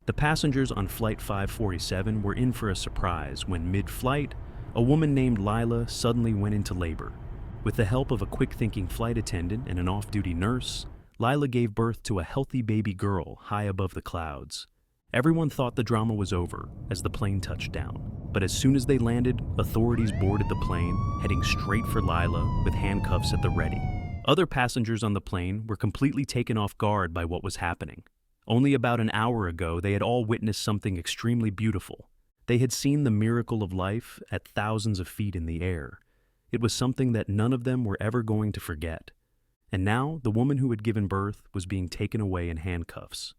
The passengers on Flight 547 were in for a surprise when mid-flight, a woman named Lyla suddenly went into labor. With the help of a quick-thinking flight attendant and an off-duty nurse, Lyla gave birth to a healthy baby girl high above the clouds. Everyone thought the drama was over as the plane touched down. But as soon as they landed, authorities boarded the plane, heading straight for Lyla with handcuffs at the ready. Other passengers on the plane were completely taken off guard by what was happening. Only about an hour ago, they had all witnessed something extremely beautiful. They had seen the miracle of life at thousands of feet in the air. It was something that none of them were ever going to forget. And now, the woman who had given birth was being taken away in handcuffs.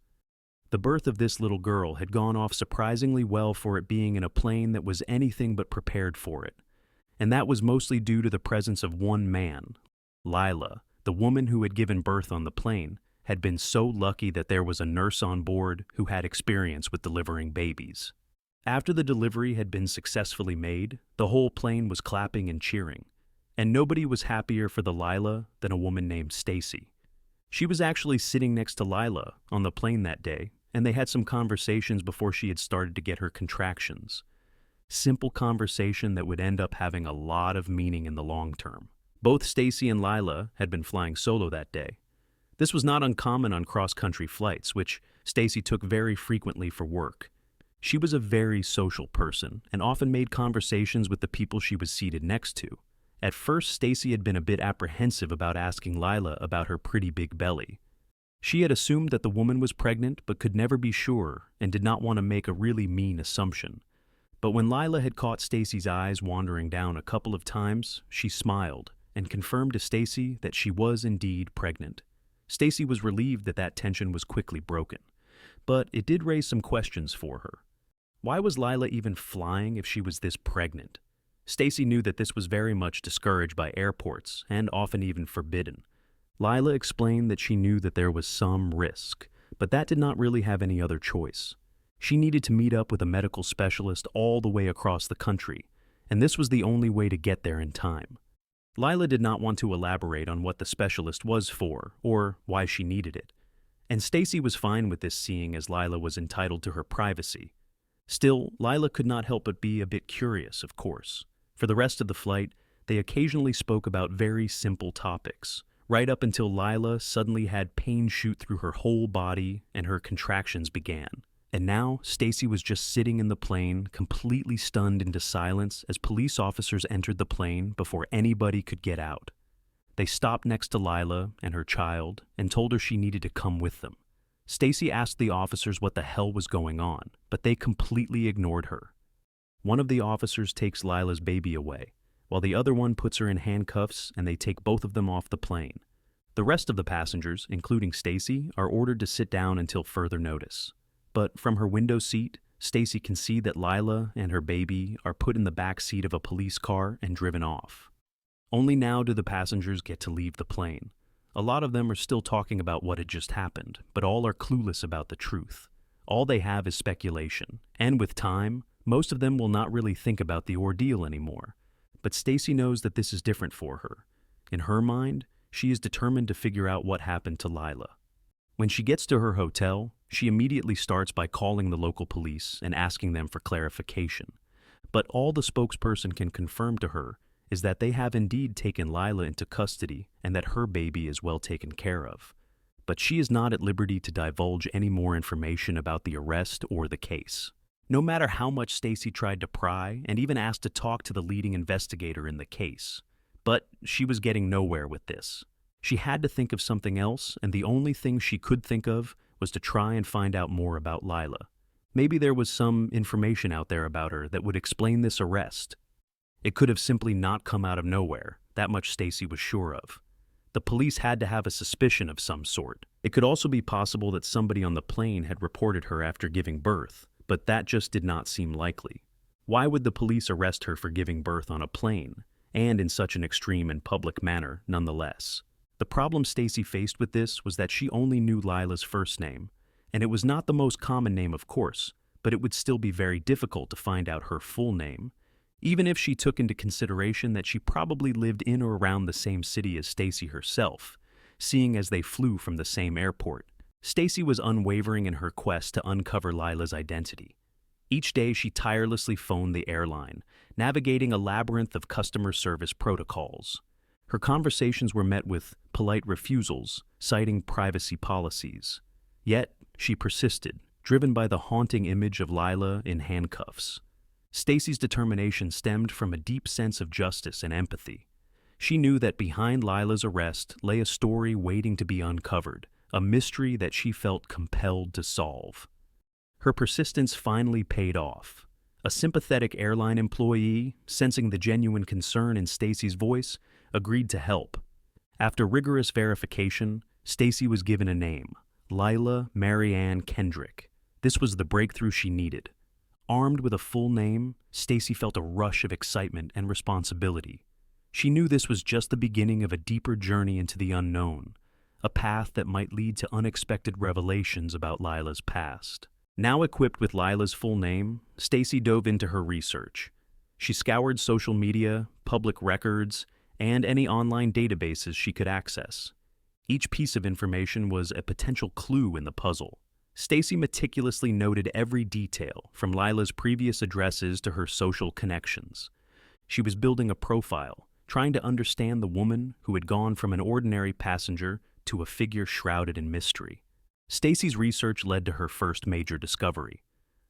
The birth of this little girl had gone off surprisingly well for it being in a plane that was anything but prepared for it. And that was mostly due to the presence of one man. Lyla, the woman who had given birth on the plane, had been so lucky that there was a nurse on board who had experience with delivering babies. After the delivery had been successfully made, the whole plane was clapping and cheering. And nobody was happier for the Lyla than a woman named Stacy. She was actually sitting next to Lyla on the plane that day, and they had some conversations before she had started to get her contractions. Simple conversation that would end up having a lot of meaning in the long term. Both Stacy and Lyla had been flying solo that day. This was not uncommon on cross-country flights, which Stacy took very frequently for work. She was a very social person and often made conversations with the people she was seated next to. At first, Stacy had been a bit apprehensive about asking Lyla about her pretty big belly. She had assumed that the woman was pregnant but could never be sure and did not want to make a really mean assumption. But when Lyla had caught Stacy's eyes wandering down a couple of times, she smiled and confirmed to Stacy that she was indeed pregnant. Stacy was relieved that that tension was quickly broken, but it did raise some questions for her. Why was Lyla even flying if she was this pregnant? Stacy knew that this was very much discouraged by airports and often even forbidden. Lyla explained that she knew that there was some risk, but that did not really have any other choice. She needed to meet up with a medical specialist all the way across the country, and this was the only way to get there in time. Lyla did not want to elaborate on what the specialist was for or why she needed it, and Stacy was fine with this, seeing as Lyla was entitled to her privacy. Still, Lyla could not help but be a bit curious, of course. For the rest of the flight, they occasionally spoke about very simple topics, right up until Lyla suddenly had pain shoot through her whole body and her contractions began. And now, Stacy was just sitting in the plane, completely stunned into silence as police officers entered the plane before anybody could get out. They stopped next to Lyla and her child and told her she needed to come with them. Stacy asked the officers what the hell was going on, but they completely ignored her. One of the officers takes Lyla's baby away, while the other one puts her in handcuffs, and they take both of them off the plane. The rest of the passengers, including Stacy, are ordered to sit down until further notice. But from her window seat, Stacy can see that Lyla and her baby are put in the back seat of a police car and driven off. Only now do the passengers get to leave the plane. A lot of them are still talking about what had just happened, but all are clueless about the truth. All they have is speculation, and with time, most of them will not really think about the ordeal anymore. But Stacy knows that this is different for her. In her mind, she is determined to figure out what happened to Lyla. When she gets to her hotel, she immediately starts by calling the local police and asking them for clarification. But all the spokesperson can confirm to her is that they have indeed taken Lyla into custody and that her baby is well taken care of. But she is not at liberty to divulge any more information about the arrest or the case. No matter how much Stacy tried to pry and even asked to talk to the leading investigator in the case. But she was getting nowhere with this. She had to think of something else, and the only thing she could think of was to try and find out more about Lyla. Maybe there was some information out there about her that would explain this arrest. It could have simply not come out of nowhere, that much Stacy was sure of. The police had to have a suspicion of some sort. It could also be possible that somebody on the plane had reported her after giving birth, but that just did not seem likely. Why would the police arrest her for giving birth on a plane, and in such an extreme and public manner nonetheless? The problem Stacy faced with this was that she only knew Lyla's first name, and it was not the most common name, of course, but it would still be very difficult to find out her full name, even if she took into consideration that she probably lived in or around the same city as Stacy herself, seeing as they flew from the same airport. Stacy was unwavering in her quest to uncover Lyla's identity. Each day she tirelessly phoned the airline, navigating a labyrinth of customer service protocols. Her conversations were met with polite refusals, citing privacy policies. Yet, she persisted, driven by the haunting image of Lyla in handcuffs. Stacy's determination stemmed from a deep sense of justice and empathy. She knew that behind Lyla's arrest lay a story waiting to be uncovered, a mystery that she felt compelled to solve. Her persistence finally paid off. A sympathetic airline employee, sensing the genuine concern in Stacy's voice, agreed to help. After rigorous verification, Stacy was given a name, Lyla Marianne Kendrick. This was the breakthrough she needed. Armed with a full name, Stacy felt a rush of excitement and responsibility. She knew this was just the beginning of a deeper journey into the unknown, a path that might lead to unexpected revelations about Lyla's past. Now equipped with Lyla's full name, Stacy dove into her research. She scoured social media, public records, and any online databases she could access. Each piece of information was a potential clue in the puzzle. Stacy meticulously noted every detail, from Lyla's previous addresses to her social connections. She was building a profile, trying to understand the woman who had gone from an ordinary passenger to a figure shrouded in mystery. Stacy's research led to her first major discovery.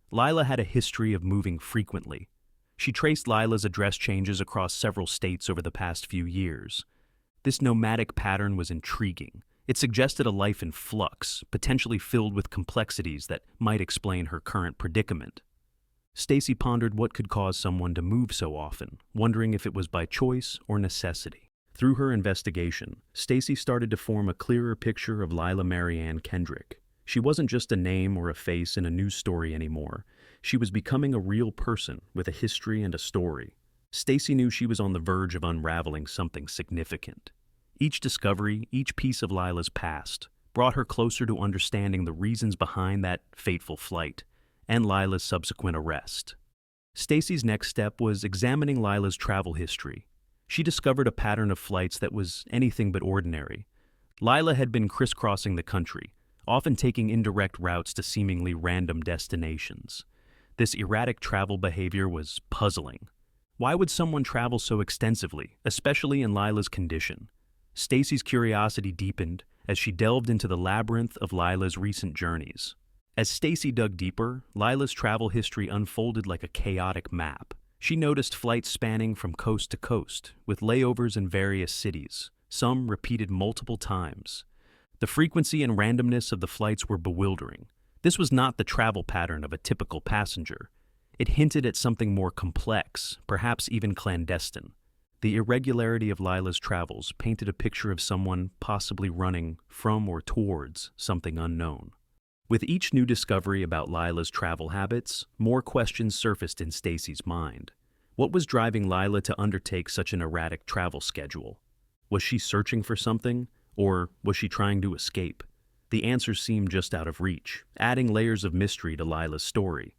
Lyla had a history of moving frequently. She traced Lyla's address changes across several states over the past few years. This nomadic pattern was intriguing. It suggested a life in flux, potentially filled with complexities that might explain her current predicament. Stacy pondered what could cause someone to move so often, wondering if it was by choice or necessity. Through her investigation, Stacy started to form a clearer picture of Lyla Marianne Kendrick. She wasn't just a name or a face in a news story anymore. She was becoming a real person with a history and a story. Stacy knew she was on the verge of unraveling something significant. Each discovery, each piece of Lyla's past, brought her closer to understanding the reasons behind that fateful flight and Lyla's subsequent arrest. Stacy's next step was examining Lyla's travel history. She discovered a pattern of flights that was anything but ordinary. Lyla had been crisscrossing the country, often taking indirect routes to seemingly random destinations. This erratic travel behavior was puzzling. Why would someone travel so extensively, especially in Lyla's condition? Stacy's curiosity deepened as she delved into the labyrinth of Lyla's recent journeys. As Stacy dug deeper, Lyla's travel history unfolded like a chaotic map. She noticed flights spanning from coast to coast, with layovers in various cities, some repeated multiple times. The frequency and randomness of the flights were bewildering. This was not the travel pattern of a typical passenger. It hinted at something more complex, perhaps even clandestine. The irregularity of Lyla's travels painted a picture of someone possibly running from or towards something unknown. With each new discovery about Lyla's travel habits, more questions surfaced in Stacy's mind. What was driving Lyla to undertake such an erratic travel schedule? Was she searching for something, or was she trying to escape? The answers seemed just out of reach, adding layers of mystery to Lyla's story.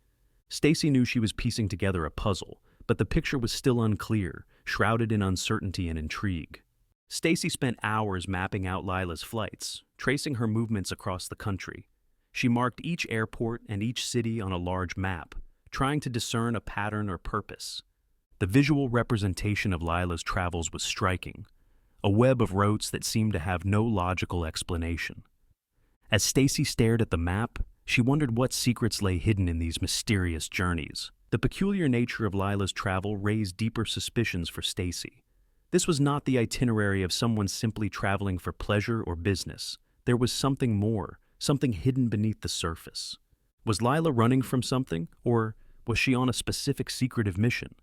Stacy knew she was piecing together a puzzle, but the picture was still unclear, shrouded in uncertainty and intrigue. Stacy spent hours mapping out Lyla's flights, tracing her movements across the country. She marked each airport and each city on a large map, trying to discern a pattern or purpose. The visual representation of Lyla's travels was striking, a web of routes that seemed to have no logical explanation. As Stacy stared at the map, she wondered what secrets lay hidden in these mysterious journeys. The peculiar nature of Lyla's travel raised deeper suspicions for Stacy. This was not the itinerary of someone simply traveling for pleasure or business. There was something more, something hidden beneath the surface. Was Lyla running from something, or was she on a specific secretive mission?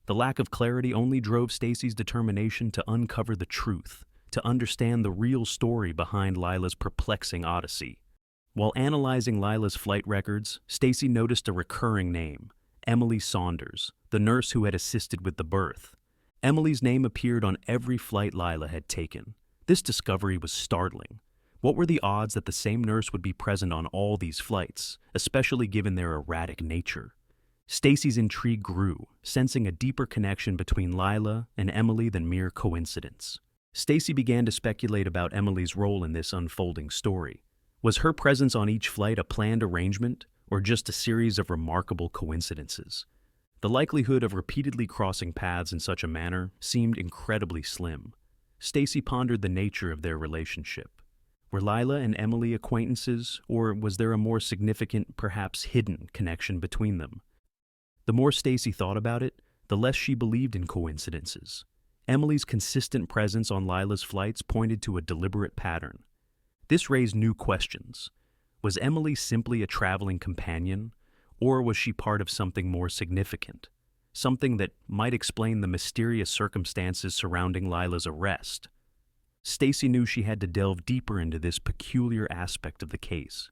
The lack of clarity only drove Stacy's determination to uncover the truth, to understand the real story behind Lyla's perplexing odyssey. While analyzing Lyla's flight records, Stacy noticed a recurring name, Emily Saunders, the nurse who had assisted with the birth. Emily's name appeared on every flight Lyla had taken. This discovery was startling. What were the odds that the same nurse would be present on all these flights, especially given their erratic nature? Stacy's intrigue grew, sensing a deeper connection between Lyla and Emily than mere coincidence. Stacy began to speculate about Emily's role in this unfolding story. Was her presence on each flight a planned arrangement, or just a series of remarkable coincidences? The likelihood of repeatedly crossing paths in such a manner seemed incredibly slim. Stacy pondered the nature of their relationship. Were Lyla and Emily acquaintances, or was there a more significant, perhaps hidden, connection between them? The more Stacy thought about it, the less she believed in coincidences. Emily's consistent presence on Lyla's flights pointed to a deliberate pattern. This raised new questions. Was Emily simply a traveling companion, or was she part of something more significant? Something that might explain the mysterious circumstances surrounding Lyla's arrest. Stacy knew she had to delve deeper into this peculiar aspect of the case.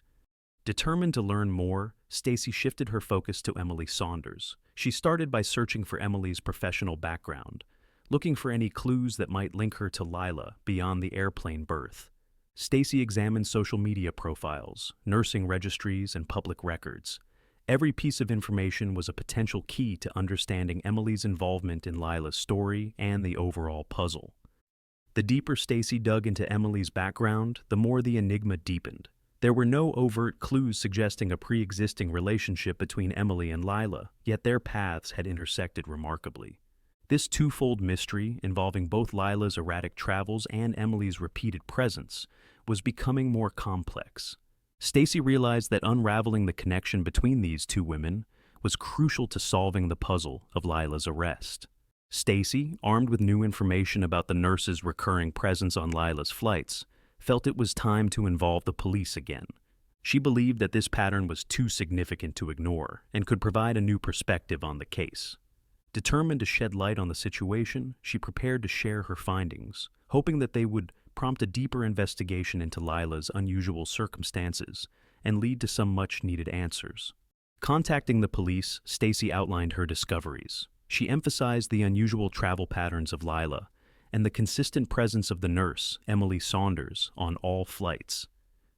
Determined to learn more, Stacy shifted her focus to Emily Saunders. She started by searching for Emily's professional background, looking for any clues that might link her to Lyla beyond the airplane berth. Stacy examined social media profiles, nursing registries, and public records. Every piece of information was a potential key to understanding Emily's involvement in Lyla's story and the overall puzzle. The deeper Stacy dug into Emily's background, the more the enigma deepened. There were no overt clues suggesting a pre-existing relationship between Emily and Lyla, yet their paths had intersected remarkably. This twofold mystery, involving both Lyla's erratic travels and Emily's repeated presence, was becoming more complex. Stacy realized that unraveling the connection between these two women was crucial to solving the puzzle of Lyla's arrest. Stacy, armed with new information about the nurse's recurring presence on Lyla's flights, felt it was time to involve the police again. She believed that this pattern was too significant to ignore and could provide a new perspective on the case. Determined to shed light on the situation, she prepared to share her findings, hoping that they would prompt a deeper investigation into Lyla's unusual circumstances and lead to some much-needed answers. Contacting the police, Stacy outlined her discoveries. She emphasized the unusual travel patterns of Lyla and the consistent presence of the nurse, Emily Saunders, on all flights.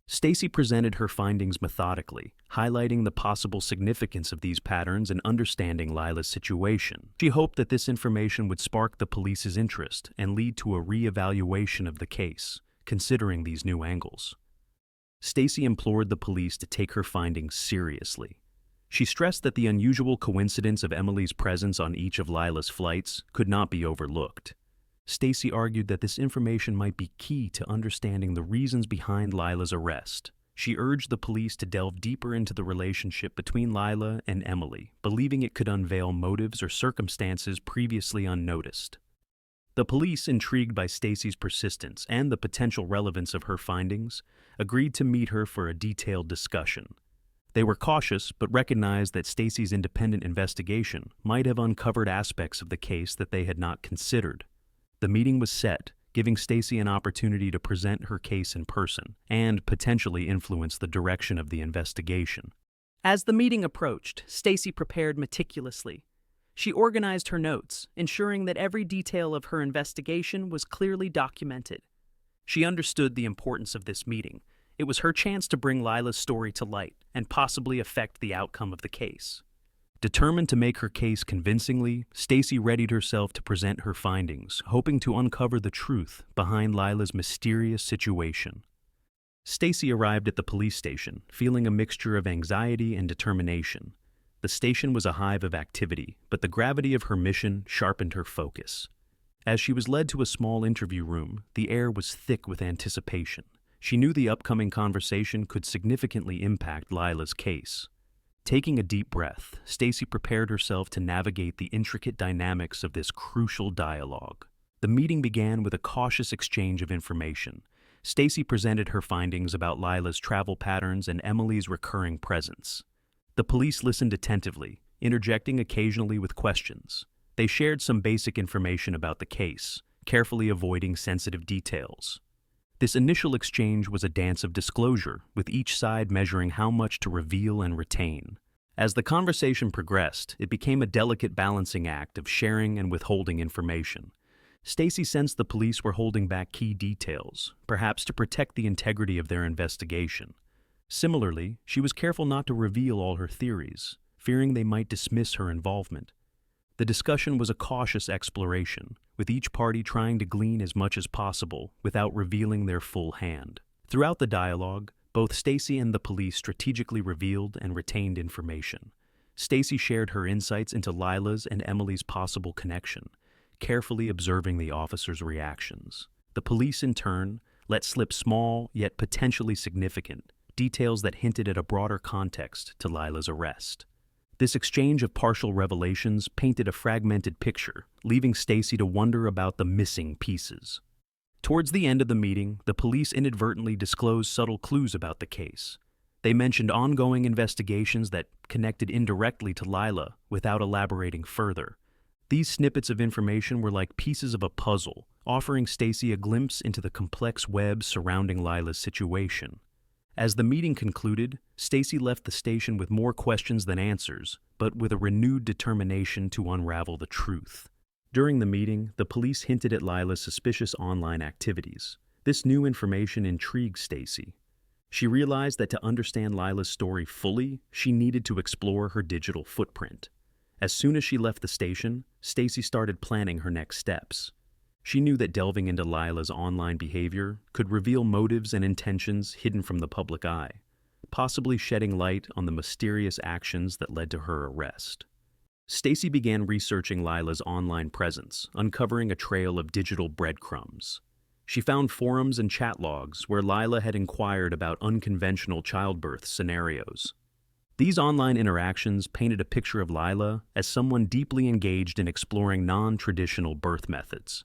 Stacy presented her findings methodically, highlighting the possible significance of these patterns and understanding Lyla's situation. She hoped that this information would spark the police's interest and lead to a re-evaluation of the case, considering these new angles. Stacy implored the police to take her findings seriously. She stressed that the unusual coincidence of Emily's presence on each of Lyla's flights could not be overlooked. Stacy argued that this information might be key to understanding the reasons behind Lyla's arrest. She urged the police to delve deeper into the relationship between Lyla and Emily, believing it could unveil motives or circumstances previously unnoticed. The police, intrigued by Stacy's persistence and the potential relevance of her findings, agreed to meet her for a detailed discussion. They were cautious, but recognized that Stacy's independent investigation might have uncovered aspects of the case that they had not considered. The meeting was set, giving Stacy an opportunity to present her case in person and potentially influence the direction of the investigation. As the meeting approached, Stacy prepared meticulously. She organized her notes, ensuring that every detail of her investigation was clearly documented. She understood the importance of this meeting. It was her chance to bring Lyla's story to light and possibly affect the outcome of the case. Determined to make her case convincingly, Stacy readied herself to present her findings, hoping to uncover the truth behind Lyla's mysterious situation. Stacy arrived at the police station, feeling a mixture of anxiety and determination. The station was a hive of activity, but the gravity of her mission sharpened her focus. As she was led to a small interview room, the air was thick with anticipation. She knew the upcoming conversation could significantly impact Lyla's case. Taking a deep breath, Stacy prepared herself to navigate the intricate dynamics of this crucial dialogue. The meeting began with a cautious exchange of information. Stacy presented her findings about Lyla's travel patterns and Emily's recurring presence. The police listened attentively, interjecting occasionally with questions. They shared some basic information about the case, carefully avoiding sensitive details. This initial exchange was a dance of disclosure, with each side measuring how much to reveal and retain. As the conversation progressed, it became a delicate balancing act of sharing and withholding information. Stacy sensed the police were holding back key details, perhaps to protect the integrity of their investigation. Similarly, she was careful not to reveal all her theories, fearing they might dismiss her involvement. The discussion was a cautious exploration, with each party trying to glean as much as possible without revealing their full hand. Throughout the dialogue, Both Stacy and the police strategically revealed and retained information. Stacy shared her insights into Lyla's and Emily's possible connection, carefully observing the officers' reactions. The police, in turn, let slip small, yet potentially significant, details that hinted at a broader context to Lyla's arrest. This exchange of partial revelations painted a fragmented picture, leaving Stacy to wonder about the missing pieces. Towards the end of the meeting, the police inadvertently disclosed subtle clues about the case. They mentioned ongoing investigations that connected indirectly to Lyla without elaborating further. These snippets of information were like pieces of a puzzle, offering Stacy a glimpse into the complex web surrounding Lyla's situation. As the meeting concluded, Stacy left the station with more questions than answers, but with a renewed determination to unravel the truth. During the meeting, the police hinted at Lyla's suspicious online activities. This new information intrigued Stacy. She realized that to understand Lyla's story fully, she needed to explore her digital footprint. As soon as she left the station, Stacy started planning her next steps. She knew that delving into Lyla's online behavior could reveal motives and intentions hidden from the public eye, possibly shedding light on the mysterious actions that led to her arrest. Stacy began researching Lyla's online presence, uncovering a trail of digital breadcrumbs. She found forums and chat logs where Lyla had inquired about unconventional childbirth scenarios. These online interactions painted a picture of Lyla as someone deeply engaged in exploring non-traditional birth methods.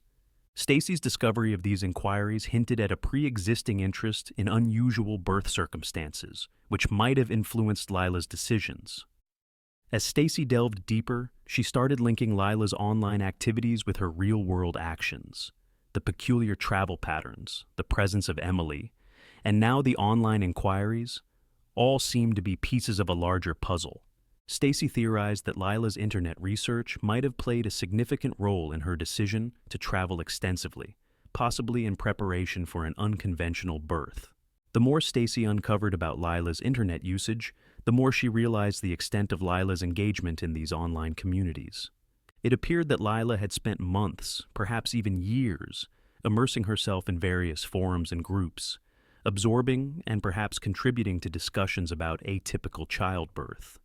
Stacy's discovery of these inquiries hinted at a pre-existing interest in unusual birth circumstances, which might have influenced Lyla's decisions. As Stacy delved deeper, she started linking Lyla's online activities with her real-world actions. The peculiar travel patterns, the presence of Emily, and now the online inquiries, all seemed to be pieces of a larger puzzle. Stacy theorized that Lyla's internet research might have played a significant role in her decision to travel extensively, possibly in preparation for an unconventional birth. The more Stacy uncovered about Lyla's internet usage, the more she realized the extent of Lyla's engagement in these online communities. It appeared that Lyla had spent months, perhaps even years, immersing herself in various forums and groups, absorbing and perhaps contributing to discussions about atypical childbirth.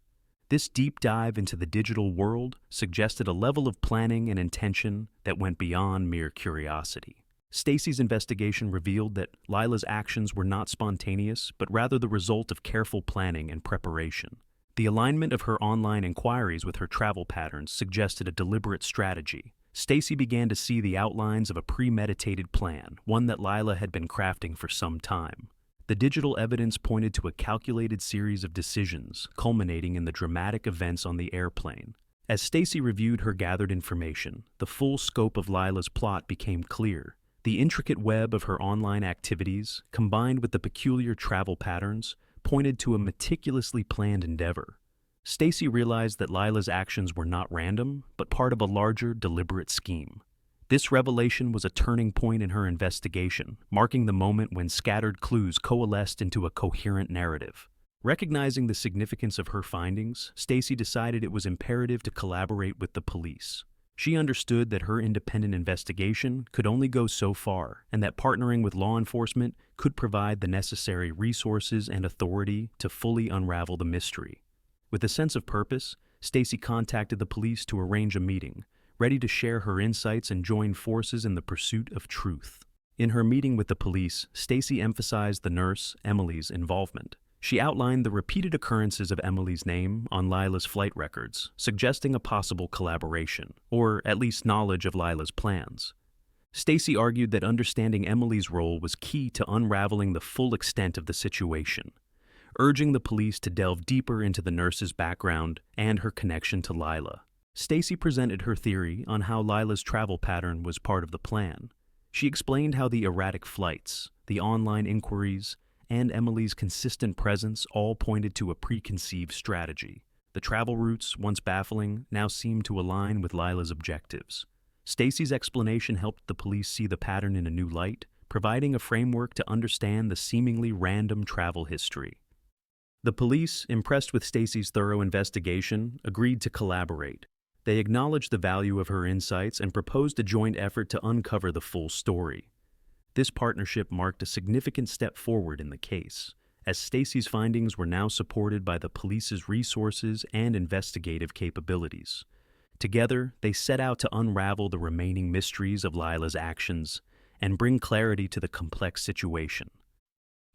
This deep dive into the digital world suggested a level of planning and intention that went beyond mere curiosity. Stacy's investigation revealed that Lyla's actions were not spontaneous, but rather the result of careful planning and preparation. The alignment of her online inquiries with her travel patterns suggested a deliberate strategy. Stacy began to see the outlines of a premeditated plan, one that Lyla had been crafting for some time. The digital evidence pointed to a calculated series of decisions, culminating in the dramatic events on the airplane. As Stacy reviewed her gathered information, the full scope of Lyla's plot became clear. The intricate web of her online activities, combined with the peculiar travel patterns, pointed to a meticulously planned endeavor. Stacy realized that Lyla's actions were not random, but part of a larger, deliberate scheme. This revelation was a turning point in her investigation, marking the moment when scattered clues coalesced into a coherent narrative. Recognizing the significance of her findings, Stacy decided it was imperative to collaborate with the police. She understood that her independent investigation could only go so far, and that partnering with law enforcement could provide the necessary resources and authority to fully unravel the mystery. With a sense of purpose, Stacy contacted the police to arrange a meeting, ready to share her insights and join forces in the pursuit of truth. In her meeting with the police, Stacy emphasized the nurse, Emily's, involvement. She outlined the repeated occurrences of Emily's name on Lyla's flight records, suggesting a possible collaboration, or at least knowledge of Lyla's plans. Stacy argued that understanding Emily's role was key to unraveling the full extent of the situation, urging the police to delve deeper into the nurse's background and her connection to Lyla. Stacy presented her theory on how Lyla's travel pattern was part of the plan. She explained how the erratic flights, the online inquiries, and Emily's consistent presence all pointed to a preconceived strategy. The travel routes, once baffling, now seemed to align with Lyla's objectives. Stacy's explanation helped the police see the pattern in a new light, providing a framework to understand the seemingly random travel history. The police, impressed with Stacy's thorough investigation, agreed to collaborate. They acknowledged the value of her insights and proposed a joint effort to uncover the full story. This partnership marked a significant step forward in the case, as Stacy's findings were now supported by the police's resources and investigative capabilities. Together, they set out to unravel the remaining mysteries of Lyla's actions and bring clarity to the complex situation.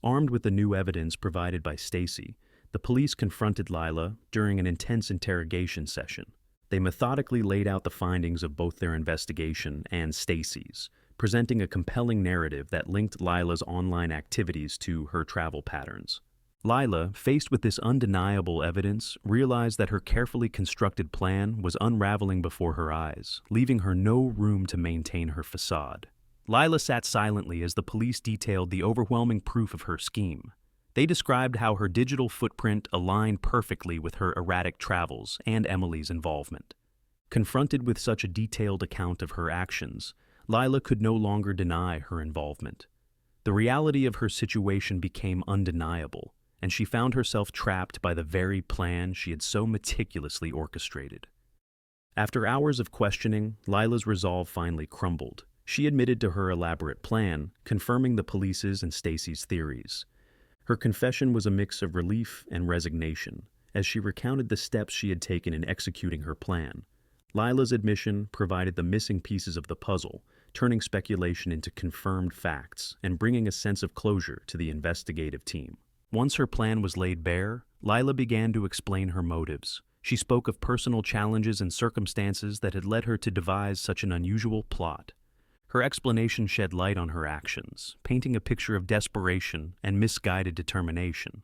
Armed with the new evidence provided by Stacy, the police confronted Lyla during an intense interrogation session. They methodically laid out the findings of both their investigation and Stacy's, presenting a compelling narrative that linked Lyla's online activities to her travel patterns. Lyla, faced with this undeniable evidence, realized that her carefully constructed plan was unraveling before her eyes, leaving her no room to maintain her facade. Lyla sat silently as the police detailed the overwhelming proof of her scheme. They described how her digital footprint aligned perfectly with her erratic travels and Emily's involvement. Confronted with such a detailed account of her actions, Lyla could no longer deny her involvement. The reality of her situation became undeniable, and she found herself trapped by the very plan she had so meticulously orchestrated. After hours of questioning, Lyla's resolve finally crumbled. She admitted to her elaborate plan, confirming the police's and Stacy's theories. Her confession was a mix of relief and resignation, as she recounted the steps she had taken in executing her plan. Lyla's admission provided the missing pieces of the puzzle, turning speculation into confirmed facts and bringing a sense of closure to the investigative team. Once her plan was laid bare, Lyla began to explain her motives. She spoke of personal challenges and circumstances that had led her to devise such an unusual plot. Her explanation shed light on her actions, painting a picture of desperation and misguided determination.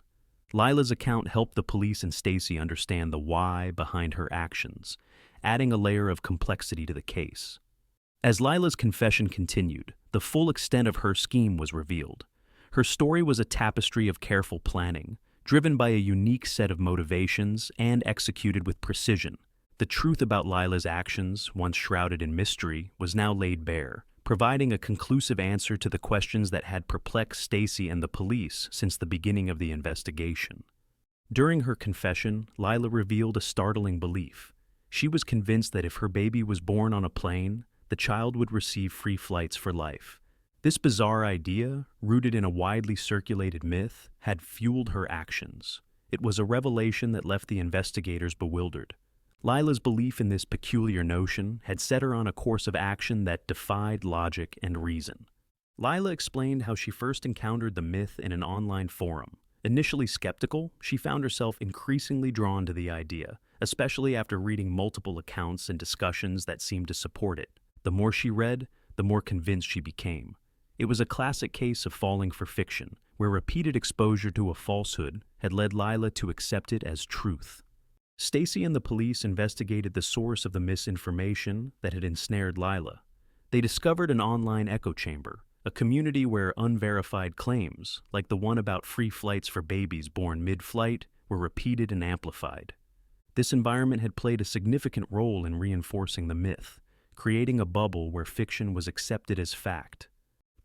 Lyla's account helped the police and Stacy understand the why behind her actions, adding a layer of complexity to the case. As Lyla's confession continued, the full extent of her scheme was revealed. Her story was a tapestry of careful planning, driven by a unique set of motivations and executed with precision. The truth about Lyla's actions, once shrouded in mystery, was now laid bare, providing a conclusive answer to the questions that had perplexed Stacy and the police since the beginning of the investigation. During her confession, Lyla revealed a startling belief. She was convinced that if her baby was born on a plane, the child would receive free flights for life. This bizarre idea, rooted in a widely circulated myth, had fueled her actions. It was a revelation that left the investigators bewildered. Lyla's belief in this peculiar notion had set her on a course of action that defied logic and reason. Lyla explained how she first encountered the myth in an online forum. Initially skeptical, she found herself increasingly drawn to the idea, especially after reading multiple accounts and discussions that seemed to support it. The more she read, the more convinced she became. It was a classic case of falling for fiction, where repeated exposure to a falsehood had led Lyla to accept it as truth. Stacy and the police investigated the source of the misinformation that had ensnared Lyla. They discovered an online echo chamber, a community where unverified claims, like the one about free flights for babies born mid-flight, were repeated and amplified. This environment had played a significant role in reinforcing the myth, creating a bubble where fiction was accepted as fact.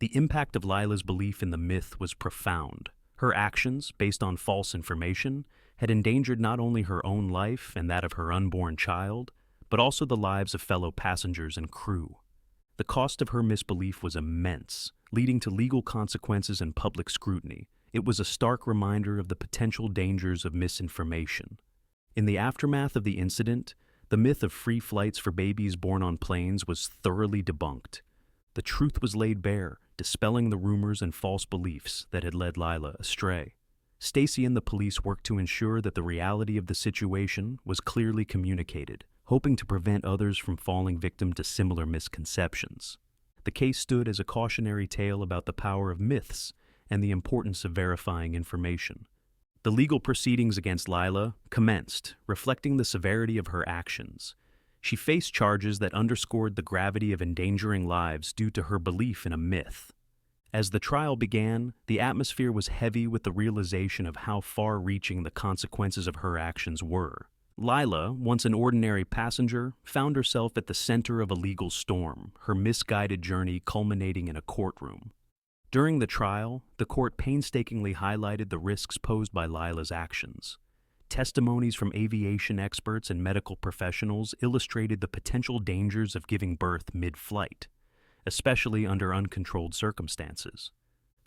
The impact of Lyla's belief in the myth was profound. Her actions, based on false information, had endangered not only her own life and that of her unborn child, but also the lives of fellow passengers and crew. The cost of her misbelief was immense, leading to legal consequences and public scrutiny. It was a stark reminder of the potential dangers of misinformation. In the aftermath of the incident, the myth of free flights for babies born on planes was thoroughly debunked. The truth was laid bare, dispelling the rumors and false beliefs that had led Lyla astray. Stacy and the police worked to ensure that the reality of the situation was clearly communicated, hoping to prevent others from falling victim to similar misconceptions. The case stood as a cautionary tale about the power of myths and the importance of verifying information. The legal proceedings against Lyla commenced, reflecting the severity of her actions. She faced charges that underscored the gravity of endangering lives due to her belief in a myth. As the trial began, the atmosphere was heavy with the realization of how far-reaching the consequences of her actions were. Lyla, once an ordinary passenger, found herself at the center of a legal storm, her misguided journey culminating in a courtroom. During the trial, the court painstakingly highlighted the risks posed by Lyla's actions. Testimonies from aviation experts and medical professionals illustrated the potential dangers of giving birth mid-flight, especially under uncontrolled circumstances.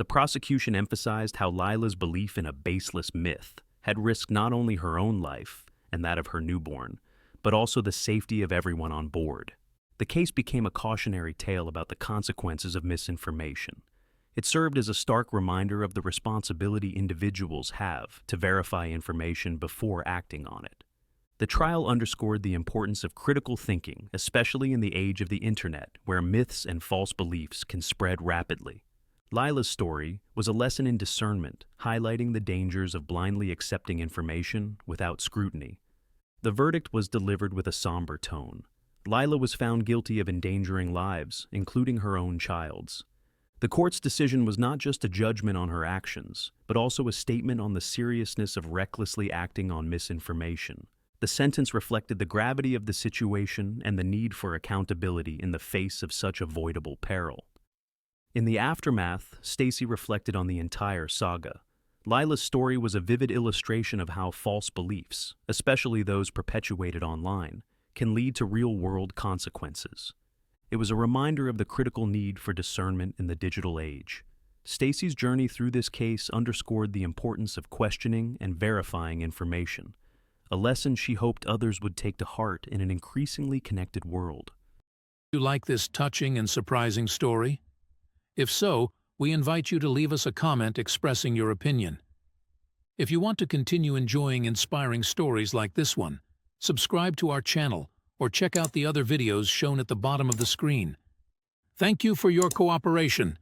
the prosecution emphasized how Lyla's belief in a baseless myth had risked not only her own life and that of her newborn, but also the safety of everyone on board. The case became a cautionary tale about the consequences of misinformation. It served as a stark reminder of the responsibility individuals have to verify information before acting on it. The trial underscored the importance of critical thinking, especially in the age of the internet, where myths and false beliefs can spread rapidly. Lyla's story was a lesson in discernment, highlighting the dangers of blindly accepting information without scrutiny. The verdict was delivered with a somber tone. Lyla was found guilty of endangering lives, including her own child's. The court's decision was not just a judgment on her actions, but also a statement on the seriousness of recklessly acting on misinformation. The sentence reflected the gravity of the situation and the need for accountability in the face of such avoidable peril. In the aftermath, Stacy reflected on the entire saga. Lyla's story was a vivid illustration of how false beliefs, especially those perpetuated online, can lead to real-world consequences. It was a reminder of the critical need for discernment in the digital age. Stacy's journey through this case underscored the importance of questioning and verifying information, a lesson she hoped others would take to heart in an increasingly connected world. You like this touching and surprising story? If so, we invite you to leave us a comment expressing your opinion. If you want to continue enjoying inspiring stories like this one, subscribe to our channel or check out the other videos shown at the bottom of the screen. Thank you for your cooperation.